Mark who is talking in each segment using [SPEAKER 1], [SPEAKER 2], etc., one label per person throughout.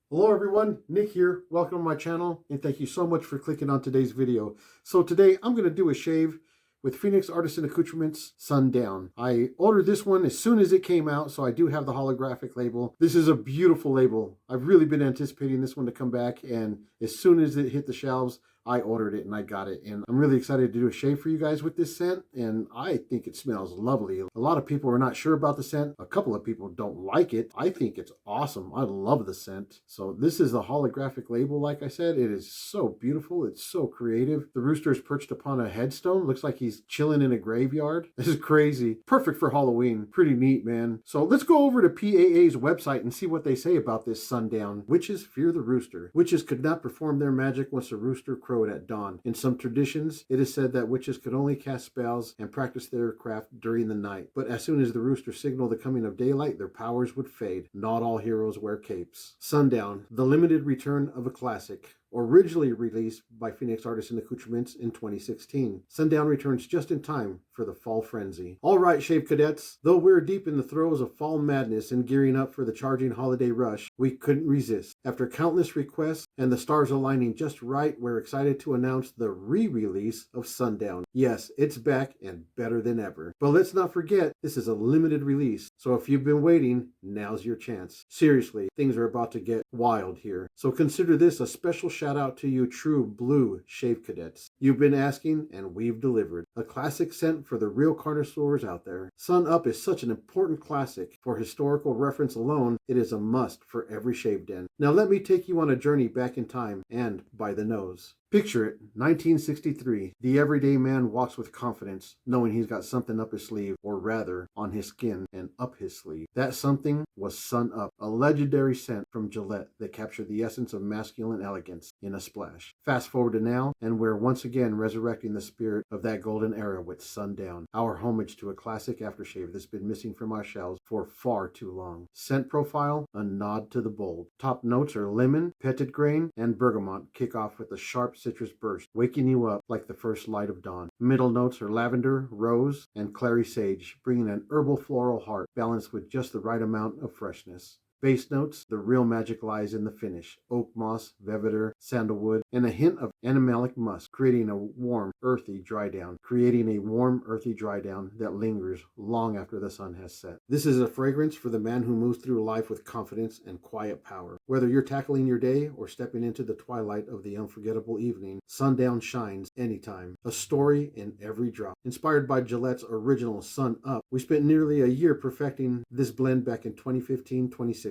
[SPEAKER 1] Hello everyone, Nick here. Welcome to my channel and thank you so much for clicking on today's video. So today I'm going to do a shave with Phoenix Artisan Accoutrements Sundown. I ordered this one as soon as it came out, so I do have the holographic label. This is a beautiful label. I've really been anticipating this one to come back, and as soon as it hit the shelves, I ordered it and I got it. And I'm really excited to do a shave for you guys with this scent, and I think it smells lovely. A lot of people are not sure about the scent. A couple of people don't like it. I think it's awesome. I love the scent. So this is the holographic label, like I said. It is so beautiful. It's so creative. The rooster is perched upon a headstone. Looks like he's chilling in a graveyard. This is crazy. Perfect for Halloween. Pretty neat, man. So let's go over to PAA's website and see what they say about this sundown. Witches fear the rooster. Witches could not perform their magic once the rooster crowed at dawn. In some traditions, it is said that witches could only cast spells and practice their craft during the night. But as soon as the rooster signaled the coming of daylight, their powers would fade. Not all heroes wear capes. Sundown, the limited return of a classic. Originally released by Phoenix Artisan Accoutrements in 2016. Sundown returns just in time for the fall frenzy. All right, Shave Cadets, though we're deep in the throes of fall madness and gearing up for the charging holiday rush, we couldn't resist. After countless requests and the stars aligning just right, we're excited to announce the re-release of Sundown. Yes, it's back and better than ever. But let's not forget, this is a limited release, so if you've been waiting, now's your chance. Seriously, things are about to get wild here. So consider this a special shout out to you true blue Shave Cadets. You've been asking and we've delivered. A classic scent for the real connoisseurs out there. Sun Up is such an important classic. For historical reference alone, it is a must for every shave den. Now let me take you on a journey back in time and by the nose. Picture it, 1963. The everyday man walks with confidence, knowing he's got something up his sleeve, or rather, on his skin and up his sleeve. That something was Sun Up, a legendary scent from Gillette that captured the essence of masculine elegance in a splash. Fast forward to now, and we're once again resurrecting the spirit of that golden era with Sundown, our homage to a classic aftershave that's been missing from our shelves for far too long. Scent profile, a nod to the bold. Top notes are lemon, petit grain, and bergamot kick off with a sharp citrus burst, waking you up like the first light of dawn. Middle notes are lavender, rose, and clary sage, bringing an herbal floral heart balanced with just the right amount of freshness. Base notes, the real magic lies in the finish. Oak moss, vetiver, sandalwood, and a hint of animalic musk, creating a warm, earthy dry down that lingers long after the sun has set. This is a fragrance for the man who moves through life with confidence and quiet power. Whether you're tackling your day or stepping into the twilight of the unforgettable evening, Sundown shines anytime. A story in every drop. Inspired by Gillette's original Sun Up, we spent nearly a year perfecting this blend back in 2015-2016.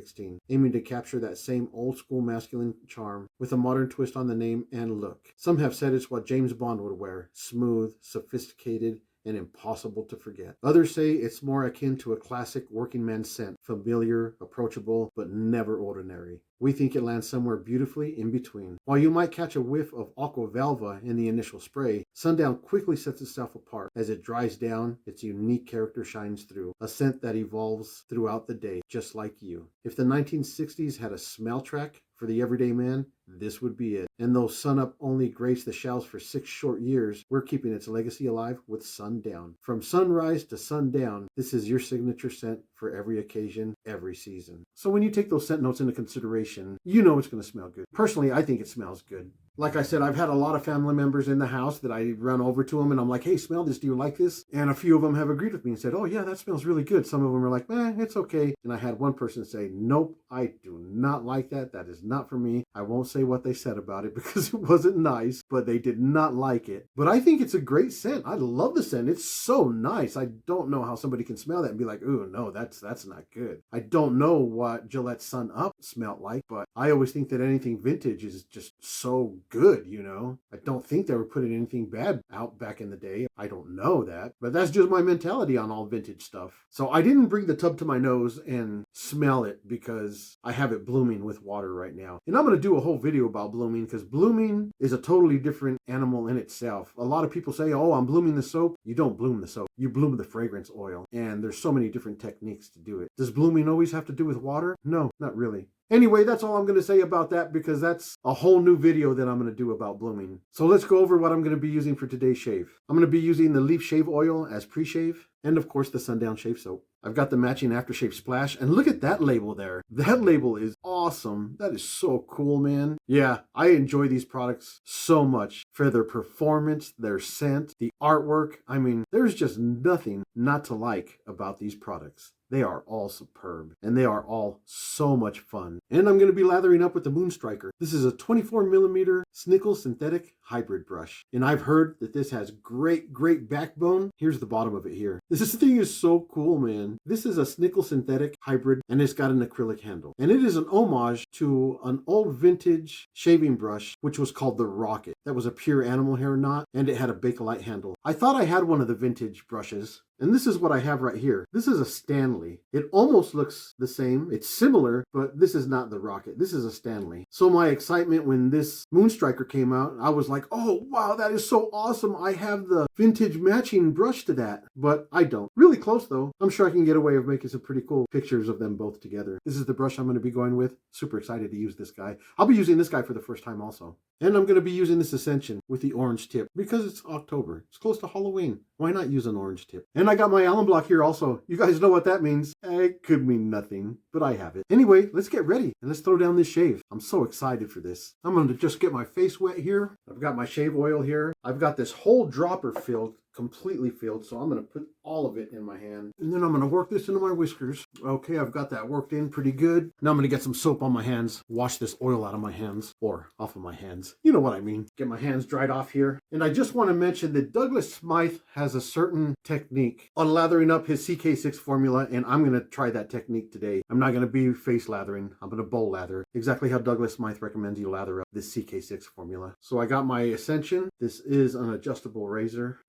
[SPEAKER 1] Aiming to capture that same old school masculine charm with a modern twist on the name and look. Some have said it's what James Bond would wear, smooth, sophisticated, and impossible to forget. Others say it's more akin to a classic working man's scent, familiar, approachable, but never ordinary. We think it lands somewhere beautifully in between. While you might catch a whiff of aqua velva in the initial spray, Sundown quickly sets itself apart. As it dries down, its unique character shines through, a scent that evolves throughout the day, just like you. If the 1960s had a smell track for the everyday man, this would be it. And though Sun Up only graced the shelves for 6 short years, we're keeping its legacy alive with Sundown. From sunrise to sundown, this is your signature scent for every occasion, every season. So when you take those scent notes into consideration, you know it's going to smell good. Personally, I think it smells good. Like I said, I've had a lot of family members in the house that I run over to them and I'm like, hey, smell this. Do you like this? And a few of them have agreed with me and said, oh yeah, that smells really good. Some of them are like, it's okay. And I had one person say, nope, I do not like that. That is not for me. I won't say what they said about it because it wasn't nice, but they did not like it. But I think it's a great scent. I love the scent. It's so nice. I don't know how somebody can smell that and be like, ooh, no, that's not good. I don't know what Gillette's Sun Up smelled like, but I always think that anything vintage is just so good, you know. I don't think they were putting anything bad out back in the day. I don't know that, but that's just my mentality on all vintage stuff. So I didn't bring the tub to my nose and smell it because I have it blooming with water right now. And I'm going to do a whole video about blooming because blooming is a totally different animal in itself. A lot of people say, oh, I'm blooming the soap. You don't bloom the soap. You bloom the fragrance oil. And there's so many different techniques to do it. Does blooming always have to do with water? No, not really. Anyway, that's all I'm going to say about that because that's a whole new video that I'm going to do about blooming. So let's go over what I'm going to be using for today's shave. I'm going to be using the leaf shave oil as pre-shave and of course the sundown shave soap. I've got the matching aftershave splash and look at that label there. That label is awesome. That is so cool, man. Yeah, I enjoy these products so much for their performance, their scent, the artwork. I mean, there's just nothing not to like about these products. They are all superb and they are all so much fun. And I'm going to be lathering up with the Stryker. This is a 24mm Snickel synthetic hybrid brush. And I've heard that this has great backbone. Here's the bottom of it here. This thing is so cool, man. This is a Snickel synthetic hybrid and it's got an acrylic handle. And it is an homage to an old vintage shaving brush, which was called the Rocket. That was a pure animal hair knot and it had a Bakelite handle. I thought I had one of the vintage brushes. And this is what I have right here. This is a Stanley. It almost looks the same. It's similar, but this is not the Rocket. This is a Stanley. So my excitement when this Stryker came out, I was like, oh, wow, that is so awesome. I have the vintage matching brush to that, but I don't. Really close though. I'm sure I can get away with making some pretty cool pictures of them both together. This is the brush I'm going to be going with. Super excited to use this guy. I'll be using this guy for the first time also. And I'm going to be using this Ascension with the orange tip because it's October. It's close to Halloween. Why not use an orange tip? And I got my alum block here also. You guys know what that means. It could mean nothing, but I have it. Anyway, let's get ready and let's throw down this shave. I'm so excited for this. I'm going to just get my face wet here. I've got my shave oil here. I've got this whole dropper filled, completely filled, so I'm going to put all of it in my hand. And then I'm going to work this into my whiskers. Okay, I've got that worked in pretty good. Now I'm going to get some soap on my hands, wash this oil out of my hands, or off of my hands. You know what I mean. Get my hands dried off here. And I just want to mention that Douglas Smythe has a certain technique on lathering up his CK6 formula, and I'm going to try that technique today. I'm not going to be face lathering. I'm going to bowl lather. Exactly how Douglas Smythe recommends you lather up this CK6 formula. So I got my Ascension. This is an adjustable razor.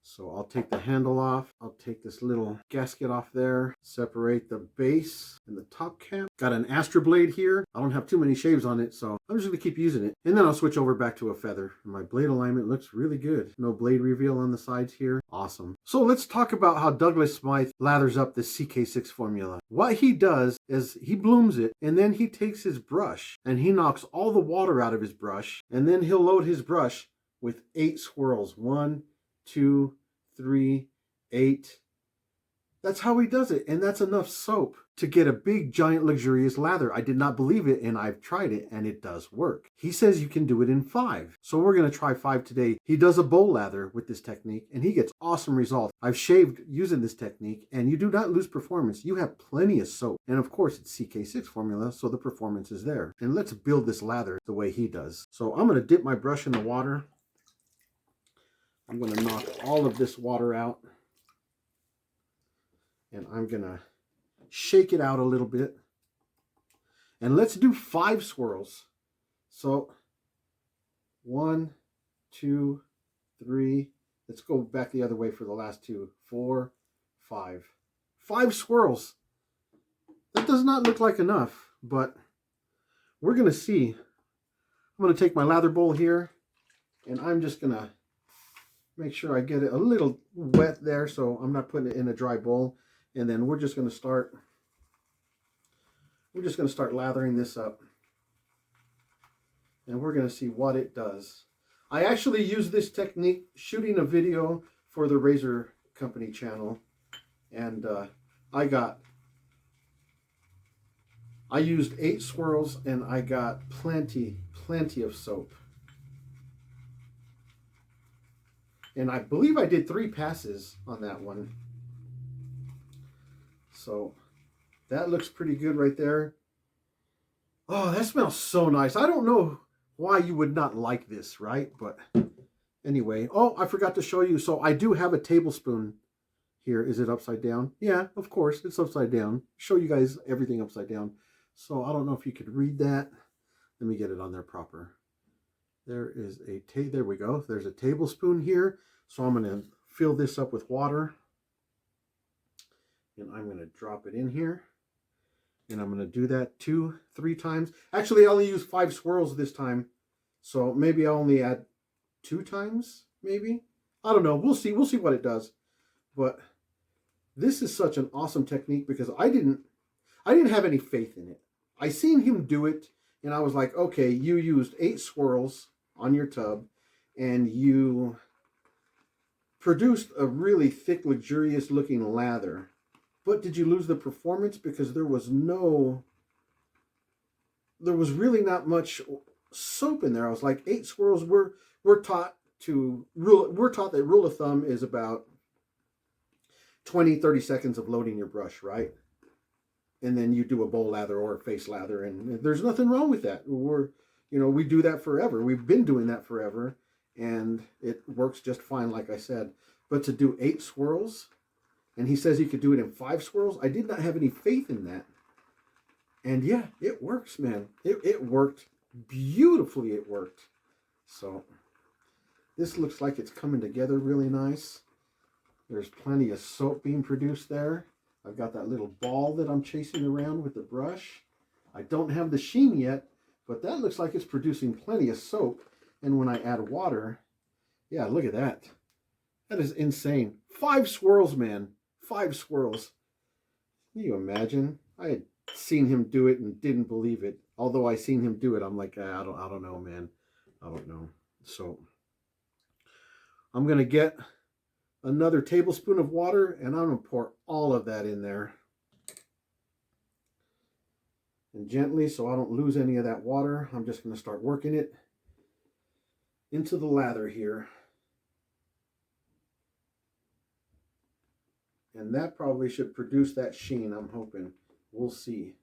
[SPEAKER 1] So I'll take the handle off. I'll take this little gasket off there, separate the base and the top cap. Got an Astra blade here. I don't have too many shaves on it, so I'm just going to keep using it. And then I'll switch over back to a feather. And my blade alignment looks really good. No blade reveal on the sides here. Awesome. So let's talk about how Douglas Smythe lathers up the CK6 formula. What he does is he blooms it, and then he takes his brush and he knocks all the water out of his brush, and then he'll load his brush with 8 swirls. 1, 2, 3, 8. That's how he does it. And that's enough soap to get a big, giant, luxurious lather. I did not believe it, and I've tried it, and it does work. He says you can do it in 5. So we're going to try 5 today. He does a bowl lather with this technique, and he gets awesome results. I've shaved using this technique, and you do not lose performance. You have plenty of soap. And of course, it's CK6 formula, so the performance is there. And let's build this lather the way he does. So I'm going to dip my brush in the water. I'm going to knock all of this water out, and I'm going to shake it out a little bit. And let's do 5 swirls. So 1, 2, 3. Let's go back the other way for the last 2. 4, 5. 5 swirls. That does not look like enough, but we're going to see. I'm going to take my lather bowl here, and I'm just going to make sure I get it a little wet there, so I'm not putting it in a dry bowl. And then we're just going to start lathering this up. And we're going to see what it does. I actually used this technique shooting a video for the Razor Company channel. And I used 8 swirls, and I got plenty of soap. And I believe I did 3 passes on that one. So that looks pretty good right there. Oh, that smells so nice. I don't know why you would not like this, right? But anyway, oh, I forgot to show you. So I do have a tablespoon here. Is it upside down? Yeah, of course, it's upside down. Show you guys everything upside down. So I don't know if you could read that. Let me get it on there proper. There is there we go. There's a tablespoon here. So I'm going to fill this up with water. And I'm going to drop it in here. And I'm going to do that 2-3 times. Actually, I only use 5 swirls this time. So maybe I'll only add 2 times, maybe. I don't know. We'll see. We'll see what it does. But this is such an awesome technique because I didn't have any faith in it. I seen him do it, and I was like, okay, you used 8 swirls on your tub, and you produced a really thick, luxurious looking lather. But did you lose the performance? Because there was really not much soap in there. I was like, 8 swirls. We're taught that rule of thumb is about 20-30 seconds of loading your brush, right? And then you do a bowl lather or a face lather, and there's nothing wrong with that. We do that forever. We've been doing that forever, and it works just fine, like I said. But to do 8 swirls, and he says he could do it in 5 swirls, I did not have any faith in that. And yeah, it works, man. It worked beautifully. It worked. So this looks like it's coming together really nice. There's plenty of soap being produced there. I've got that little ball that I'm chasing around with the brush. I don't have the sheen yet, but that looks like it's producing plenty of soap. And when I add water, yeah, look at that. That is insane. 5 swirls, man. 5 swirls. Can you imagine? I had seen him do it and didn't believe it. Although I seen him do it, I'm like, I don't know, man. I don't know. So I'm going to get another tablespoon of water, and I'm going to pour all of that in there. And gently, so I don't lose any of that water, I'm just going to start working it into the lather here. And that probably should produce that sheen, I'm hoping. We'll see.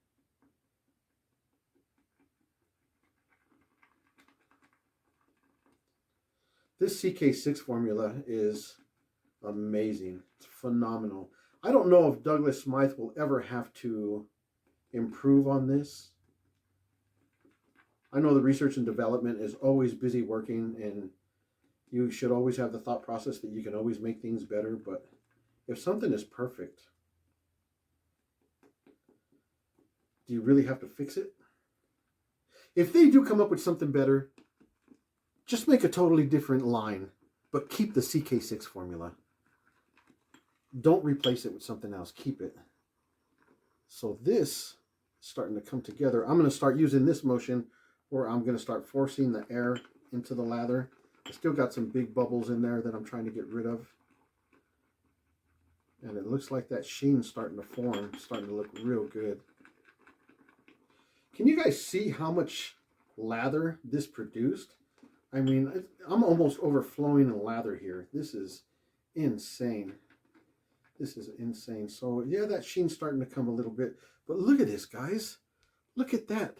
[SPEAKER 1] This CK6 formula is amazing. It's phenomenal. I don't know if Douglas Smythe will ever have to improve on this. I know the research and development is always busy working, and you should always have the thought process that you can always make things better, but if something is perfect, do you really have to fix it? If they do come up with something better, just make a totally different line, but keep the CK6 formula. Don't replace it with something else. Keep it. So this is starting to come together. I'm going to start using this motion where I'm going to start forcing the air into the lather. I still got some big bubbles in there that I'm trying to get rid of. And it looks like that sheen's starting to form, starting to look real good. Can you guys see how much lather this produced? I mean, I'm almost overflowing in lather here. This is insane. This is insane. So yeah, that sheen's starting to come a little bit. But look at this, guys. Look at that.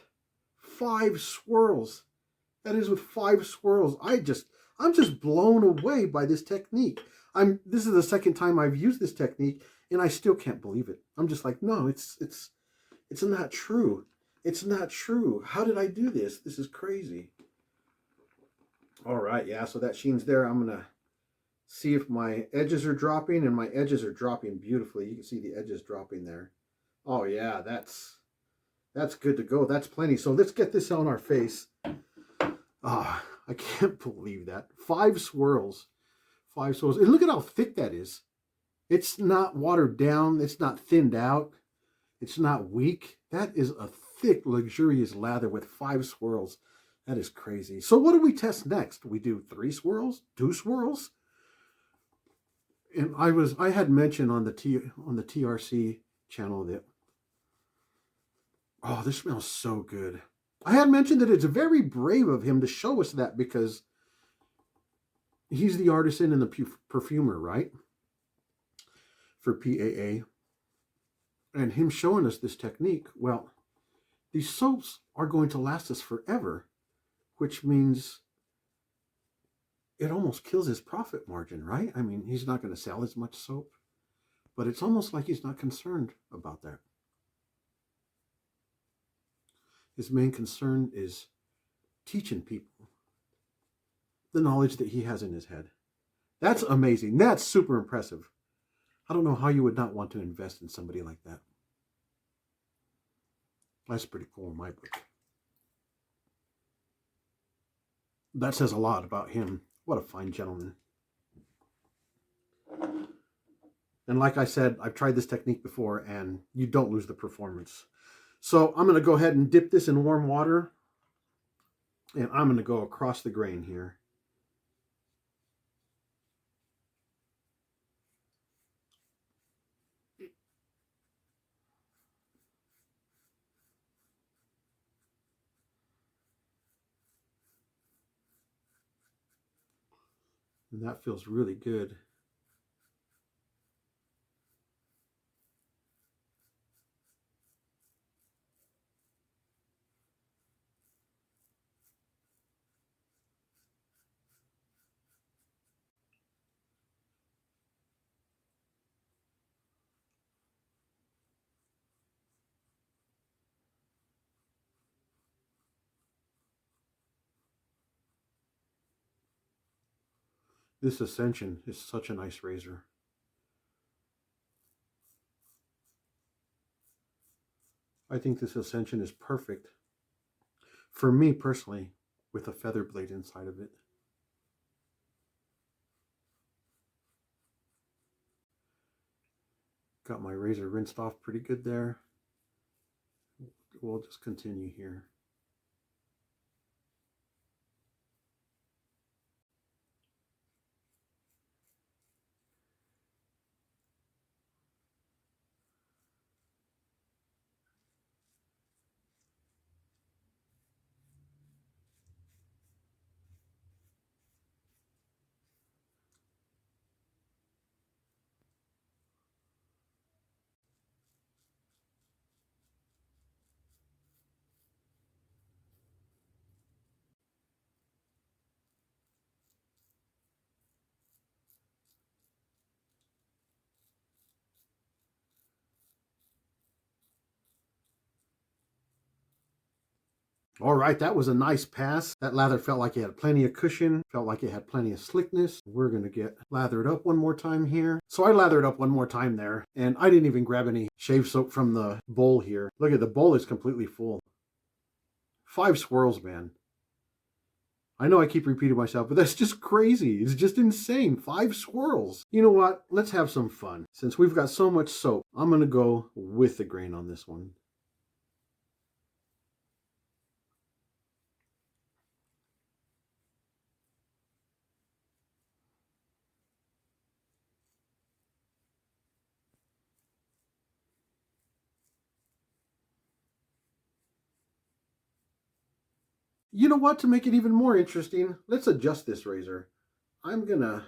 [SPEAKER 1] 5 swirls. That is with 5 swirls. I'm just blown away by this technique. This is the second time I've used this technique, and I still can't believe it. I'm just like, no, it's not true. It's not true. How did I do this? This is crazy. All right, yeah, so that sheen's there. I'm going to see if my edges are dropping, and my edges are dropping beautifully. You can see the edges dropping there. Oh, yeah, that's good to go. That's plenty. So let's get this on our face. Ah, I can't believe that. 5 swirls. 5 swirls. And look at how thick that is. It's not watered down. It's not thinned out. It's not weak. That is a thick, luxurious lather with 5 swirls. That is crazy. So what do we test next? We do 3 swirls? 2 swirls? And I had mentioned on the TRC channel that, oh, this smells so good. I had mentioned that it's very brave of him to show us that, because he's the artisan and the perfumer, right? For PAA. And him showing us this technique, well, these soaps are going to last us forever, which means it almost kills his profit margin, right? I mean, he's not going to sell as much soap, but it's almost like he's not concerned about that. His main concern is teaching people the knowledge that he has in his head. That's amazing. That's super impressive. I don't know how you would not want to invest in somebody like that. That's pretty cool in my book. That says a lot about him. What a fine gentleman. And like I said, I've tried this technique before, and you don't lose the performance. So I'm going to go ahead and dip this in warm water, and I'm going to go across the grain here. And that feels really good. This Ascension is such a nice razor. I think this Ascension is perfect for me personally, with a feather blade inside of it. Got my razor rinsed off pretty good there. We'll just continue here. All right, that was a nice pass. That lather felt like it had plenty of cushion, felt like it had plenty of slickness. We're going to get lathered up one more time here. So I lathered up one more time there, and I didn't even grab any shave soap from the bowl here. Look at the bowl is completely full. 5 swirls, man. I know I keep repeating myself, but that's just crazy. It's just insane. 5 swirls. You know what? Let's have some fun. Since we've got so much soap, I'm going to go with the grain on this one. You know what? To make it even more interesting, let's adjust this razor. I'm going to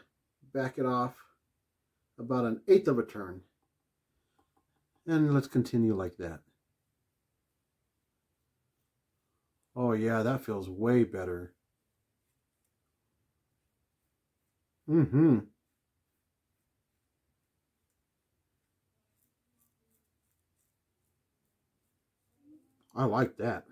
[SPEAKER 1] back it off about 1/8 of a turn. And let's continue like that. Oh yeah, that feels way better. Mm-hmm. I like that.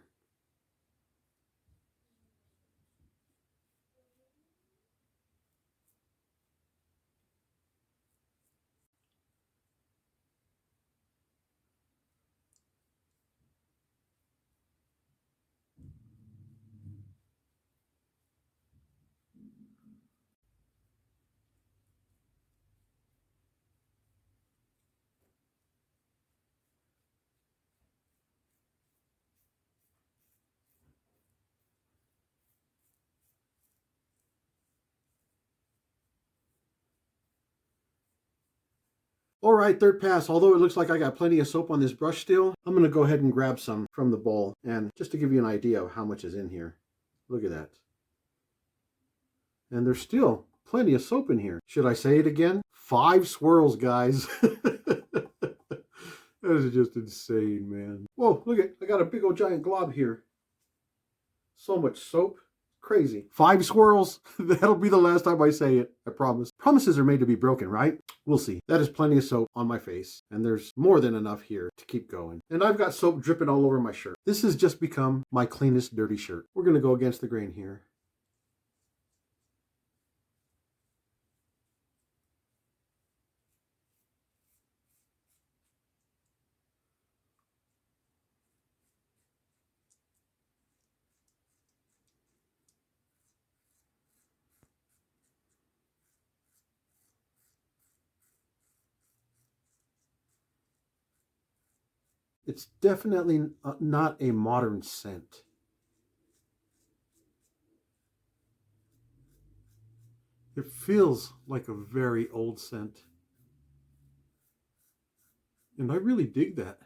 [SPEAKER 1] All right, third pass. Although it looks like I got plenty of soap on this brush still, I'm going to go ahead and grab some from the bowl. And just to give you an idea of how much is in here, look at that. And there's still plenty of soap in here. Should I say it again? 5 swirls, guys. That is just insane, man. Whoa, look at, I got a big old giant glob here. So much soap. Crazy. 5 swirls. That'll be the last time I say it. I promise. Promises are made to be broken, right? We'll see. That is plenty of soap on my face. And there's more than enough here to keep going. And I've got soap dripping all over my shirt. This has just become my cleanest dirty shirt. We're going to go against the grain here. It's definitely not a modern scent. It feels like a very old scent. And I really dig that.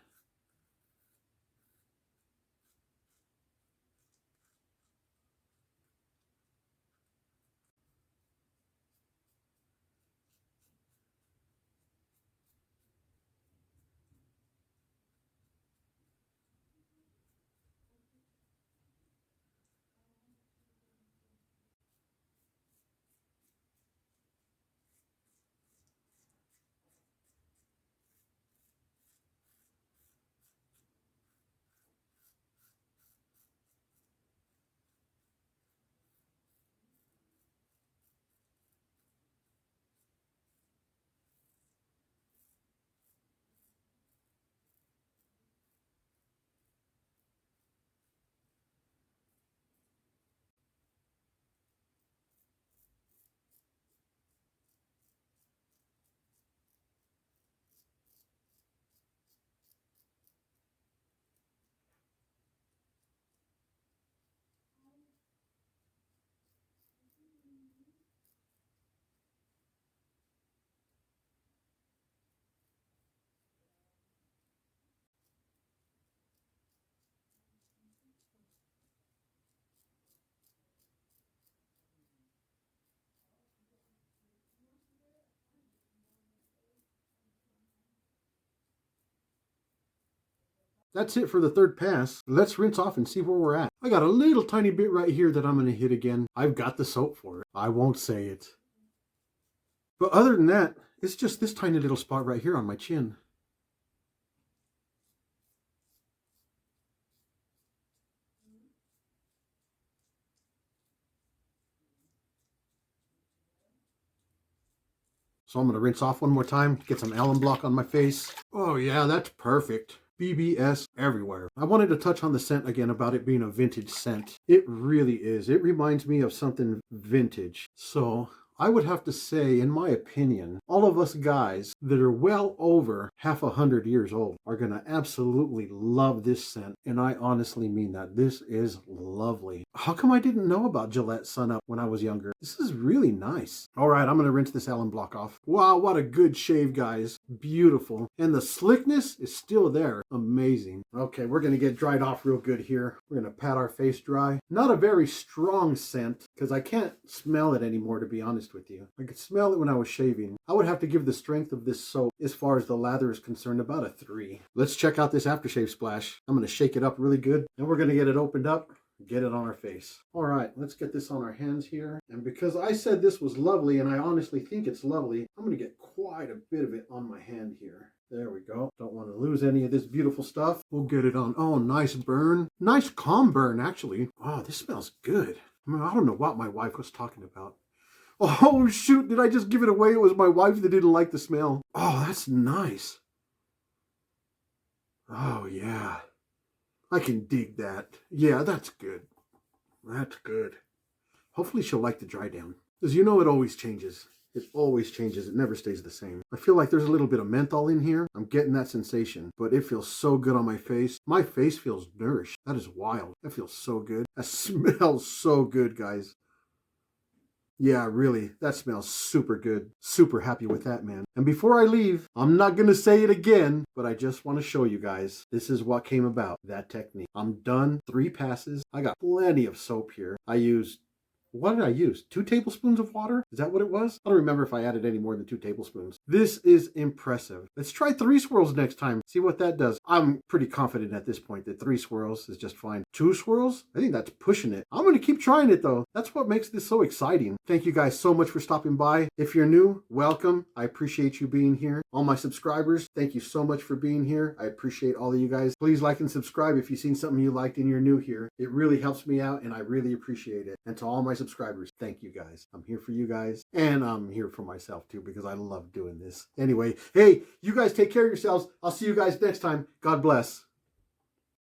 [SPEAKER 1] That's it for the third pass. Let's rinse off and see where we're at. I got a little tiny bit right here that I'm going to hit again. I've got the soap for it. I won't say it. But other than that, it's just this tiny little spot right here on my chin. So I'm going to rinse off one more time, get some alum block on my face. Oh yeah, that's perfect. BBS everywhere. I wanted to touch on the scent again about it being a vintage scent. It really is. It reminds me of something vintage. So I would have to say, in my opinion, all of us guys that are well over half 100 years old are going to absolutely love this scent. And I honestly mean that. This is lovely. How come I didn't know about Gillette Sun Up when I was younger? This is really nice. All right, I'm going to rinse this alum block off. Wow, what a good shave, guys. Beautiful. And the slickness is still there. Amazing. Okay, we're going to get dried off real good here. We're going to pat our face dry. Not a very strong scent because I can't smell it anymore, to be honest with you. I could smell it when I was shaving. I would have to give the strength of this soap, as far as the lather is concerned, about a 3. Let's check out this aftershave splash. I'm going to shake it up really good, and we're going to get it opened up, get it on our face. All right, let's get this on our hands here. And because I said this was lovely, and I honestly think it's lovely, I'm going to get quite a bit of it on my hand here. There we go. Don't want to lose any of this beautiful stuff. We'll get it on. Oh, nice burn. Nice calm burn, actually. Oh, this smells good. I don't know what my wife was talking about. Oh, shoot. Did I just give it away? It was my wife that didn't like the smell. Oh, that's nice. Oh, yeah. I can dig that. Yeah, that's good. That's good. Hopefully she'll like the dry down. Because you know it always changes. It always changes. It never stays the same. I feel like there's a little bit of menthol in here. I'm getting that sensation. But it feels so good on my face. My face feels nourished. That is wild. That feels so good. That smells so good, guys. Yeah, really, that smells super good. Super happy with that, man. And before I leave, I'm not going to say it again, but I just want to show you guys, this is what came about, that technique. I'm done, 3 passes. I got plenty of soap here. I used, what did I use? 2 tablespoons of water? Is that what it was? I don't remember if I added any more than 2 tablespoons. This is impressive. Let's try 3 swirls next time. See what that does. I'm pretty confident at this point that 3 swirls is just fine. 2 swirls? I think that's pushing it. I'm going to keep trying it though. That's what makes this so exciting. Thank you guys so much for stopping by. If you're new, welcome. I appreciate you being here. All my subscribers, thank you so much for being here. I appreciate all of you guys. Please like and subscribe if you've seen something you liked and you're new here. It really helps me out and I really appreciate it. And to all my subscribers, thank you guys. I'm here for you guys and I'm here for myself too because I love doing this. Anyway, hey, you guys take care of yourselves. I'll see you guys next time. God bless.